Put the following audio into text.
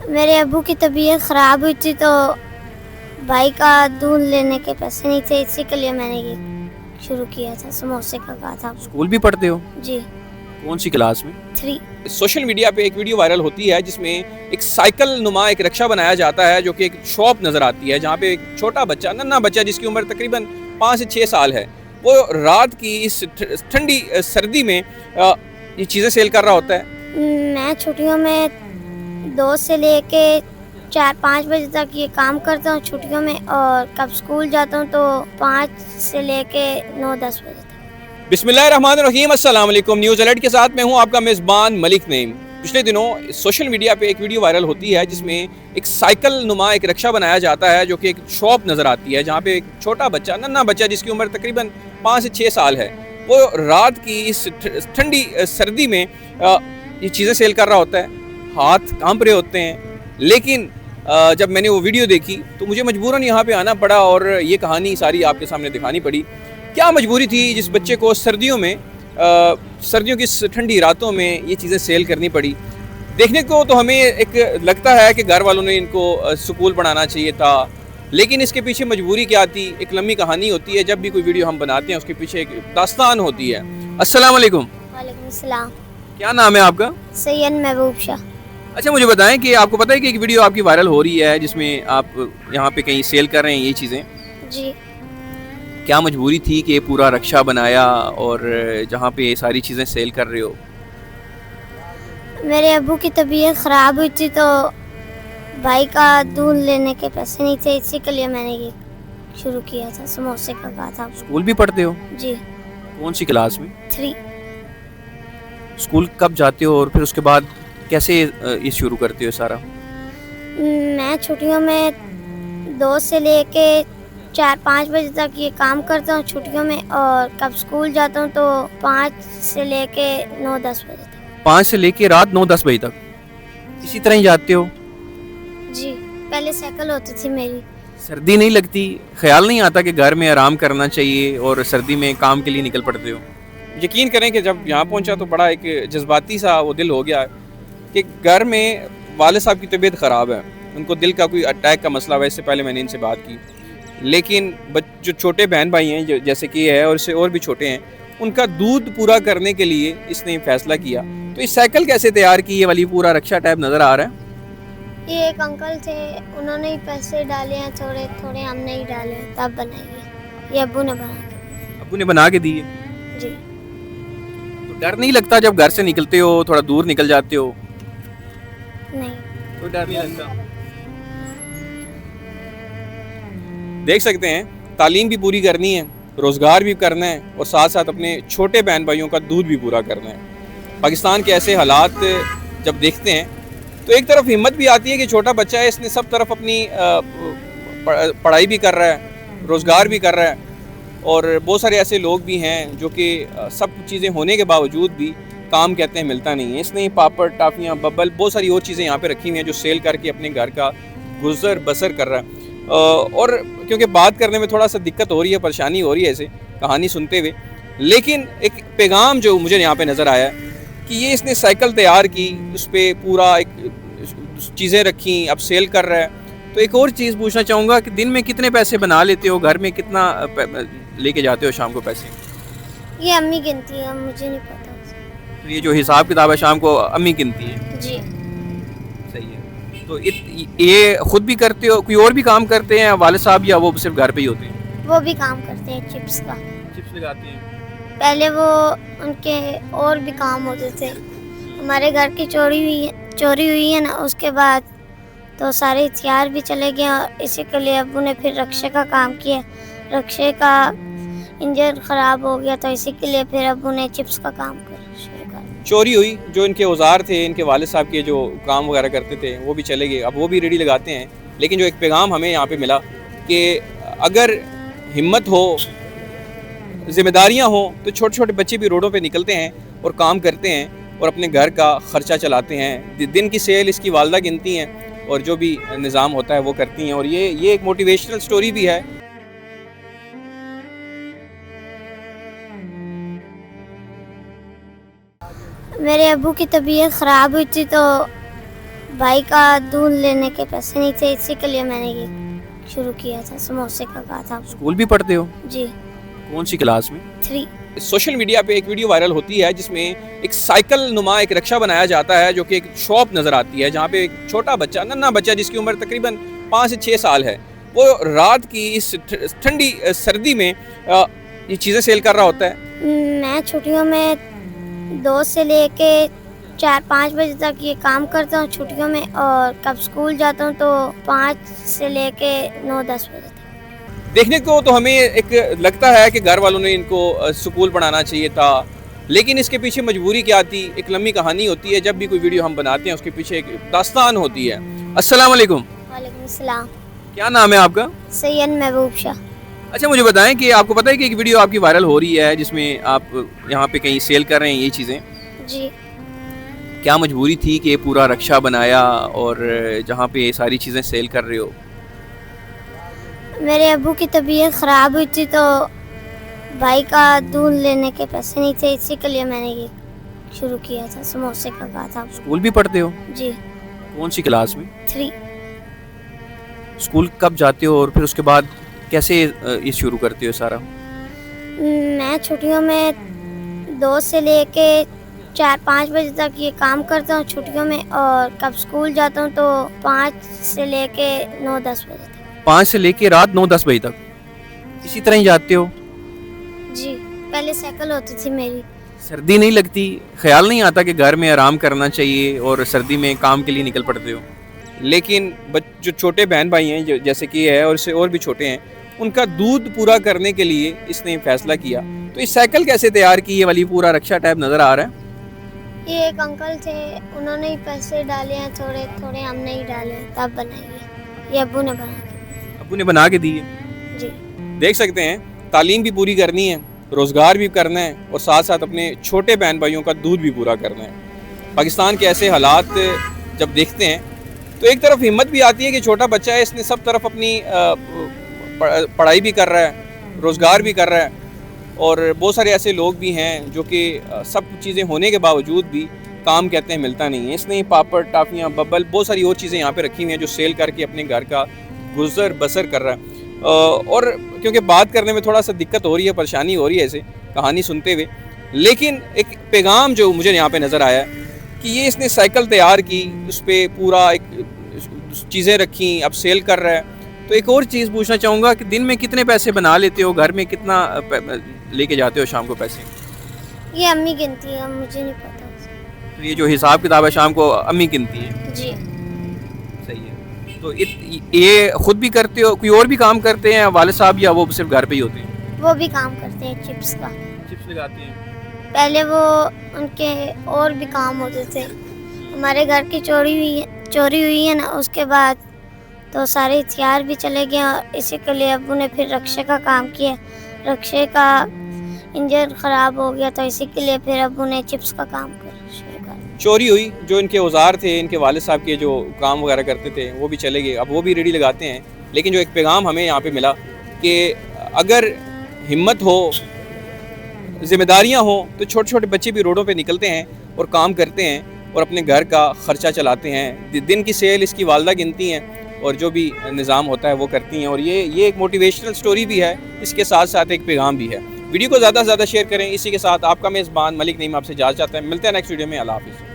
मेरे अब्बू की तबीयत ख़राब हुई थी तो भाई का दूध लेने के पैसे नहीं थे, इसी के लिए मैंने ये शुरू किया था, समोसे का कहा था। स्कूल भी पढ़ते हो? जी। कौन सी क्लास में? 3। सोशल मीडिया पे एक वीडियो वायरल होती है जिसमें एक साइकिल नुमा एक रिक्शा बनाया जाता है जो कि एक शॉप नज़र आती है, जहाँ पे एक छोटा बच्चा, नन्हा बच्चा जिसकी उम्र तकरीबन 5 से 6 साल है, वो रात की इस ठंडी सर्दी में ये चीज़ें सेल कर रहा होता है। मैं छुट्टियों में 2 से लेके 4-5 बजे तक ये काम करता हूँ छुट्टियों में, और कब स्कूल जाता हूँ तो 5 से लेके 9-10 बजे तक। बिस्मिल्लाहिर्रहमानिर्रहीम, अस्सलाम वालेकुम। न्यूज़ अलर्ट के साथ मैं हूँ आपका मेज़बान मलिक नईम। पिछले दिनों सोशल मीडिया पे एक वीडियो वायरल होती है जिसमें एक साइकिल नुमा एक रिक्शा बनाया जाता है जो कि एक शॉप नज़र आती है, जहाँ पे एक छोटा बच्चा, नन्हा बच्चा जिसकी उम्र तकरीबन 5 से 6 साल है, वो रात की इस ठंडी सर्दी में ये चीज़ें सेल कर रहा होता है। हाथ कांप रहे होते हैं, लेकिन जब मैंने वो वीडियो देखी तो मुझे मजबूरन यहाँ पे आना पड़ा और ये कहानी सारी आपके सामने दिखानी पड़ी। क्या मजबूरी थी जिस बच्चे को सर्दियों में सर्दियों की ठंडी रातों में ये चीज़ें सेल करनी पड़ी। देखने को तो हमें एक लगता है कि घर वालों ने इनको स्कूल पढ़ाना चाहिए था, लेकिन इसके पीछे मजबूरी क्या थी, एक लंबी कहानी होती है। जब भी कोई वीडियो हम बनाते हैं उसके पीछे एक दास्तान होती है। अस्सलाम वालेकुम। वालेकुम सलाम। क्या नाम है आपका? सैयद महबूब शाह। अच्छा, मुझे बताएं कि आपको पता है कि एक वीडियो आपकी वायरल हो रही है जिसमें आप यहाँ पे कहीं सेल कर रहे हैं ये चीज़ें? जी। क्या मजबूरी थी कि ये पूरा रक्षा बनाया और जहाँ पे ये सारी चीज़ें सेल कर रहे हो? मेरे अब्बू की तबीयत ख़राब हुई थी तो भाई का दूध लेने के पैसे नहीं थे, इसी के लिए मैंने ये शुरू किया था, समोसे का कहा था। स्कूल भी पढ़ते हो? जी। कौन सी क्लास में? 3। स्कूल कब जाते हो और फिर उसके बाद कैसे ये शुरू करते हो सारा? मैं छुट्टियों में 2 से लेके 4-5 बजे तक ये काम करता हूँ छुट्टियों में, और कब स्कूल जाता हूँ तो 5 से लेके 9-10 बजे तक। 5 से लेके रात 9-10 बजे तक इसी तरह ही जाते हो? जी। पहले साइकिल होती थी मेरी। सर्दी नहीं लगती? ख्याल नहीं आता कि घर में आराम करना चाहिए और सर्दी में काम के लिए निकल पड़ते हो? यकीन करें कि जब यहाँ पहुँचा तो बड़ा एक जज्बाती सा वो दिल हो गया कि घर में वाले साहब की तबीयत ख़राब है, उनको दिल का कोई अटैक का मसला है। इससे पहले मैंने इनसे बात की, लेकिन जो छोटे बहन भाई हैं जैसे कि ये है और इससे और भी छोटे हैं, उनका दूध पूरा करने के लिए इसने फैसला किया। तो ये साइकिल कैसे तैयार की? ये वाली पूरा रक्षा टाइप नज़र आ रहा है। ये एक अंकल थे, उन्होंने ही पैसे डाले हैं, थोड़े थोड़े हमने ही डाले हैं, तब बनाई है। ये अब्बू ने बना के। अब्बू ने बना के दी है? जी। तो डर नहीं लगता जब घर से निकलते हो, थोड़ा दूर निकल जाते हो? नहीं। कोई डर नहीं लगता? देख सकते हैं, तालीम भी पूरी करनी है, रोज़गार भी करना है और साथ साथ अपने छोटे बहन भाइयों का दूध भी पूरा करना है। पाकिस्तान के ऐसे हालात जब देखते हैं तो एक तरफ हिम्मत भी आती है कि छोटा बच्चा है, इसने सब तरफ अपनी पढ़ाई भी कर रहा है, रोज़गार भी कर रहा है, और बहुत सारे ऐसे लोग भी हैं जो कि सब चीज़ें होने के बावजूद भी काम कहते हैं मिलता नहीं है। इसने पापड़, टाफियाँ, बबल, बहुत सारी और चीज़ें यहाँ पे रखी हुई हैं जो सेल करके अपने घर का गुजर बसर कर रहा है। और क्योंकि बात करने में थोड़ा सा दिक्कत हो रही है, परेशानी हो रही है ऐसे कहानी सुनते हुए, लेकिन एक पैगाम जो मुझे यहाँ पे नज़र आया कि ये इसने साइकिल तैयार की, उस पर पूरा एक चीज़ें रखी, अब सेल कर रहा है। तो एक और चीज़ पूछना चाहूँगा कि दिन में कितने पैसे बना लेते हो? घर में कितना लेके जाते हो शाम को पैसे? ये अम्मी गिनती है, मुझे नहीं पता। तो ये जो हिसाब किताब है शाम को अम्मी गिनती है? जी। सही है। तो ये खुद भी करते हो, कोई और भी काम करते हैं वाले साहब, या वो सिर्फ घर पे ही होते हैं? वो भी काम करते हैं चिप्स का। चिप्स लगाते हैं? पहले वो उनके और भी काम होते थे। हमारे घर की चोरी हुई है ना, उसके बाद तो सारे हथियार भी चले गए, और इसी के लिए अब्बू ने फिर रक्षे का काम किया। रक्षे का इंजन ख़राब हो गया तो इसी के लिए फिर अब्बू ने चिप्स का काम शुरू कर। चोरी हुई, जो इनके औजार थे, इनके वालिद साहब के जो काम वगैरह करते थे वो भी चले गए, अब वो भी रेडी लगाते हैं। लेकिन जो एक पैगाम हमें यहाँ पे मिला कि अगर हिम्मत हो, जिम्मेदारियाँ हों, तो छोटे छोटे बच्चे भी रोडों पे निकलते हैं और काम करते हैं और अपने घर का ख़र्चा चलाते हैं। दिन की सेल इसकी वालदा गिनती हैं और जो भी निज़ाम होता है वो करती हैं, और ये एक मोटिवेशनल स्टोरी भी है। मेरे अब्बू की तबीयत ख़राब हुई थी तो भाई का दूध लेने के पैसे नहीं थे, इसी के लिए मैंने ये शुरू किया था, समोसे का कहा था। स्कूल भी पढ़ते हो? जी, कौन सी क्लास में? 3। सोशल मीडिया पे एक वीडियो वायरल होती है जिसमें एक साइकिल नुमा एक रिक्शा बनाया जाता है, जो कि एक शॉप नज़र आती है, जहाँ पे एक छोटा बच्चा, नन्हा बच्चा जिसकी उम्र तकरीबन 5 से 6 साल है, वो रात की इस ठंडी सर्दी में ये चीज़ें सेल कर रहा होता है। मैं छुट्टियों में 2 से लेके 4-5 बजे तक ये काम करता हूँ छुट्टियों में, और कब स्कूल जाता हूँ तो 5 से लेके 9-10 बजे तक। देखने को तो हमें एक लगता है कि घर वालों ने इनको स्कूल पढ़ाना चाहिए था, लेकिन इसके पीछे मजबूरी क्या थी, एक लंबी कहानी होती है। जब भी कोई वीडियो हम बनाते हैं उसके पीछे एक दास्तान होती है। अस्सलाम वालेकुम। वालेकुम सलाम। क्या नाम है आपका? सैयद महबूब शाह। अच्छा, मुझे बताएं कि आपको पता है कि एक वीडियो आपकी वायरल हो रही है जिसमें आप यहाँ पे कहीं सेल कर रहे हैं ये चीज़ें? जी, क्या मजबूरी थी कि पूरा रक्षा बनाया और जहाँ पे ये सारी चीज़ें सेल कर रहे हो? मेरे अब्बू की तबीयत ख़राब हुई थी, तो भाई का दूध लेने के पैसे नहीं थे, इसी के लिए मैंने ये शुरू किया था, समोसे का कहा था। स्कूल भी पढ़ते हो? जी, कौन सी क्लास में? 3। स्कूल कब जाते हो और फिर उसके बाद कैसे ये शुरू करते हो सारा? मैं छुट्टियों में 2 से लेके 4-5 बजे तक ये काम करता हूँ छुट्टियों में, और कब स्कूल जाता हूँ तो 5 से लेके 9-10 बजे तक। 5 से लेके रात 9-10 बजे तक इसी तरह ही जाते हो? जी, पहले साइकिल होती थी मेरी। सर्दी नहीं लगती? ख्याल नहीं आता कि घर में आराम करना चाहिए और सर्दी में काम के लिए निकल पड़ते हो? लेकिन जो छोटे बहन भाई हैं जैसे कि है और इससे और भी छोटे हैं, उनका दूध पूरा करने के लिए इसने फैसला किया। तो ये साइकिल कैसे तैयार की? ये वाली पूरा रक्षा टाइप नज़र आ रहा है। ये एक अंकल थे, उन्होंने ही पैसे डाले हैं, थोड़े थोड़े हमने ही डाले हैं, तब बनाई है। ये अब्बू ने बना के दी है। जी, देख सकते हैं, तालीम भी पूरी करनी है, रोज़गार भी करना है और साथ साथ अपने छोटे बहन भाइयों का दूध भी पूरा करना है। पाकिस्तान के ऐसे हालात जब देखते हैं तो एक तरफ हिम्मत भी आती है कि छोटा बच्चा है, इसने सब तरफ अपनी पढ़ाई भी कर रहा है, रोज़गार भी कर रहा है, और बहुत सारे ऐसे लोग भी हैं जो कि सब चीज़ें होने के बावजूद भी काम कहते हैं मिलता नहीं है। इसने पापड़, टाफियाँ, बबल, बहुत सारी और चीज़ें यहाँ पे रखी हुई हैं जो सेल करके अपने घर का गुजर बसर कर रहा है। और क्योंकि बात करने में थोड़ा सा दिक्कत हो रही है, परेशानी हो रही है ऐसे कहानी सुनते हुए, लेकिन एक पैगाम जो मुझे यहाँ पे नज़र आया कि ये इसने साइकिल तैयार की, उस पर पूरा एक चीज़ें रखी, अब सेल कर रहा है। तो एक और चीज़ पूछना चाहूँगा कि दिन में कितने पैसे बना लेते हो, घर में कितना लेके जाते हो शाम को पैसे? ये अम्मी गिनती है, मुझे नहीं पता। तो ये जो हिसाब किताब है शाम को अम्मी गिनती है? जी, सही है। तो ये खुद भी करते हो, कोई और भी काम करते हैं वाले साहब, या वो सिर्फ घर पे ही होते हैं? वो भी काम करते हैं चिप्स का। चिप्स लगाते हैं? पहले वो उनके और भी काम होते थे। हमारे घर की चोरी हुई है ना, उसके बाद तो सारे हथियार भी चले गए, और इसी के लिए अब्बू ने फिर रक्षे का काम किया। रक्षे का इंजन ख़राब हो गया, तो इसी के लिए फिर अब्बू ने चिप्स का काम शुरू कर। चोरी हुई, जो इनके औजार थे, इनके वाले साहब के जो काम वगैरह करते थे वो भी चले गए, अब वो भी रेडी लगाते हैं। लेकिन जो एक पैगाम हमें यहाँ पे मिला कि अगर हिम्मत हो, जिम्मेदारियाँ हो, तो छोटे छोटे बच्चे भी रोडों पे निकलते हैं और काम करते हैं और अपने घर का ख़र्चा चलाते हैं। दिन की सेल इसकी वालदा गिनती हैं और जो भी निज़ाम होता है वो करती हैं। और ये एक मोटिवेशनल स्टोरी भी है, इसके साथ साथ एक पैगाम भी है। वीडियो को ज़्यादा से ज़्यादा शेयर करें। इसी के साथ आपका मेज़बान मलिक नईम आपसे इजाज़त चाहता है। मिलते हैं नेक्स्ट वीडियो में। अल्लाह हाफ़िज़।